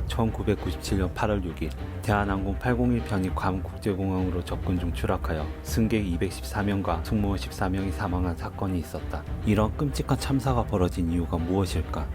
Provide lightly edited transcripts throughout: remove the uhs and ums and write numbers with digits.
1997년 8월 6일 대한항공 801편이 괌 국제공항으로 접근 중 추락하여 승객 214명과 승무원 14명이 사망한 사건이 있었다. 이런 끔찍한 참사가 벌어진 이유가 무엇일까?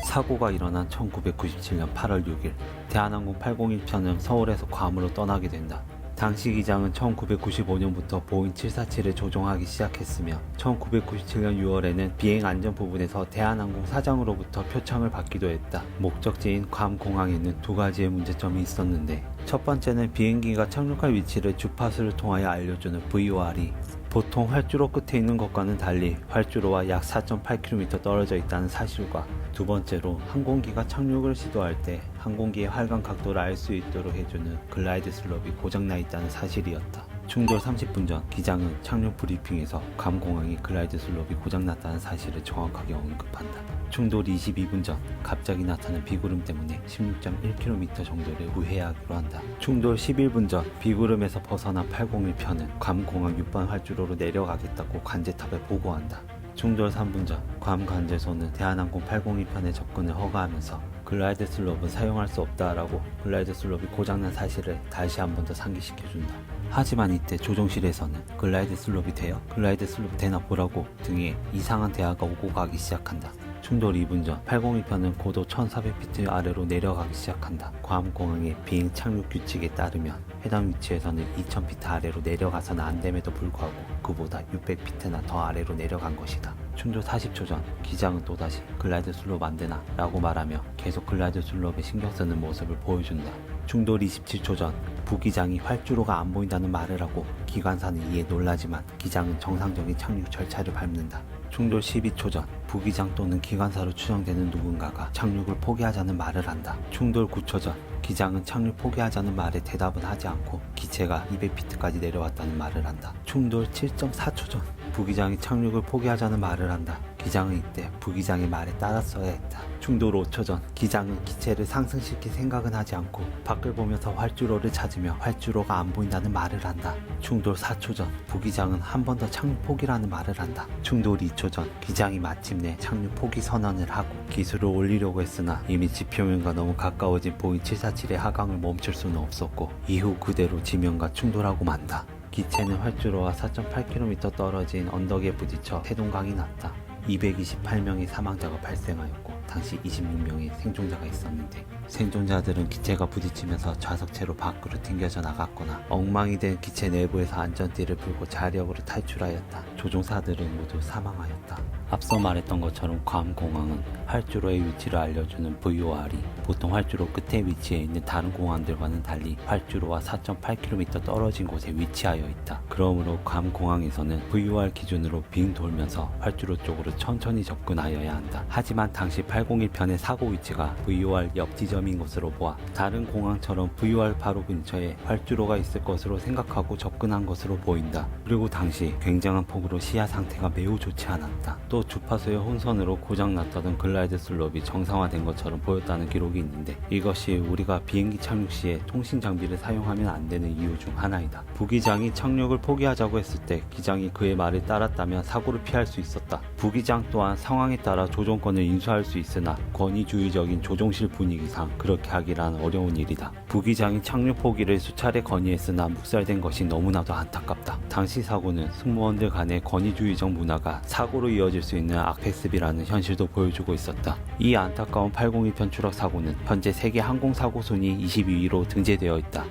사고가 일어난 1997년 8월 6일 대한항공 801편은 서울에서 괌으로 떠나게 된다. 당시 기장은 1995년부터 보잉 747을 조종하기 시작했으며 1997년 6월에는 비행 안전 부분에서 대한항공 사장으로부터 표창을 받기도 했다. 목적지인 괌 공항에는 두 가지의 문제점이 있었는데, 첫 번째는 비행기가 착륙할 위치를 주파수를 통하여 알려주는 VOR이 보통 활주로 끝에 있는 것과는 달리 활주로와 약 4.8km 떨어져 있다는 사실과, 두 번째로 항공기가 착륙을 시도할 때 항공기의 활강 각도를 알 수 있도록 해주는 글라이드 슬롭이 고장나 있다는 사실이었다. 충돌 30분 전 기장은 착륙 브리핑에서 괌 공항이 글라이드 슬롭이 고장났다는 사실을 정확하게 언급한다. 충돌 22분 전 갑자기 나타난 비구름 때문에 16.1km 정도를 우회하기로 한다. 충돌 11분 전 비구름에서 벗어난 801편은 괌 공항 6번 활주로로 내려가겠다고 관제탑에 보고한다. 충돌 3분 전 괌 관제소는 대한항공 802편의 접근을 허가하면서 글라이드 슬롭은 사용할 수 없다라고 글라이드 슬롭이 고장난 사실을 다시 한 번 더 상기시켜준다. 하지만 이때 조종실에서는 글라이드 슬롭이 되어 글라이드 슬롭 되나 보라고 등의 이상한 대화가 오고 가기 시작한다. 충돌 2분 전 802편은 고도 1400피트 아래로 내려가기 시작한다. 괌 공항의 비행 착륙 규칙에 따르면 해당 위치에서는 2000피트 아래로 내려가서는 안됨에도 불구하고 그보다 600피트나 더 아래로 내려간 것이다. 충돌 40초 전 기장은 또다시 글라이드 슬롭 안되나 라고 말하며 계속 글라이드 슬롭에 신경쓰는 모습을 보여준다. 충돌 27초 전 부기장이 활주로가 안 보인다는 말을 하고 기관사는 이에 놀라지만 기장은 정상적인 착륙 절차를 밟는다. 충돌 12초 전 부기장 또는 기관사로 추정되는 누군가가 착륙을 포기하자는 말을 한다. 충돌 9초 전 기장은 착륙 포기하자는 말에 대답은 하지 않고 기체가 200피트까지 내려왔다는 말을 한다. 충돌 7.4초 전 부기장이 착륙을 포기하자는 말을 한다. 기장은 이때 부기장의 말에 따랐어야 했다. 충돌 5초 전 기장은 기체를 상승시킬 생각은 하지 않고 밖을 보면서 활주로를 찾으며 활주로가 안 보인다는 말을 한다. 충돌 4초 전 부기장은 한 번 더 착륙 포기라는 말을 한다. 충돌 2초 전 기장이 마침내 착륙 포기 선언을 하고 기술을 올리려고 했으나 이미 지표면과 너무 가까워진 보잉 747의 하강을 멈출 수는 없었고 이후 그대로 지면과 충돌하고 만다. 기체는 활주로와 4.8km 떨어진 언덕에 부딪혀 세동강이 났다. 228명의 사망자가 발생하였고 당시 26명의 생존자가 있었는데, 생존자들은 기체가 부딪히면서 좌석체로 밖으로 튕겨져 나갔거나 엉망이 된 기체 내부에서 안전띠를 풀고 자력으로 탈출하였다. 조종사들은 모두 사망하였다. 앞서 말했던 것처럼 괌 공항은 활주로의 위치를 알려주는 VOR이 보통 활주로 끝에 위치해 있는 다른 공항들과는 달리 활주로와 4.8km 떨어진 곳에 위치하여 있다. 그러므로 괌 공항에서는 VOR 기준으로 빙 돌면서 활주로 쪽으로 천천히 접근하여야 한다. 하지만 당시 801편의 사고 위치가 VOR 옆 지점인 것으로 보아 다른 공항처럼 VOR 바로 근처에 활주로가 있을 것으로 생각하고 접근한 것으로 보인다. 그리고 당시 굉장한 폭우로 시야 상태가 매우 좋지 않았다. 또 주파수의 혼선으로 고장났다던 글라이드 슬롭이 정상화된 것처럼 보였다는 기록이 있는데, 이것이 우리가 비행기 착륙 시에 통신 장비를 사용하면 안 되는 이유 중 하나이다. 부기장이 착륙을 포기하자고 했을 때 기장이 그의 말을 따랐다면 사고를 피할 수 있었다. 부기장 또한 상황에 따라 조종권을 인수할 수 있으나 권위주의적인 조종실 분위기상 그렇게 하기란 어려운 일이다. 부기장이 착륙 포기를 수차례 건의했으나 묵살된 것이 너무나도 안타깝다. 당시 사고는 승무원들 간의 권위주의적 문화가 사고로 이어질 수 있는 악패습이라는 현실도 보여주고 있었다. 이 안타까운 802편 추락 사고는 현재 세계 항공사고 순위 22위로 등재되어 있다.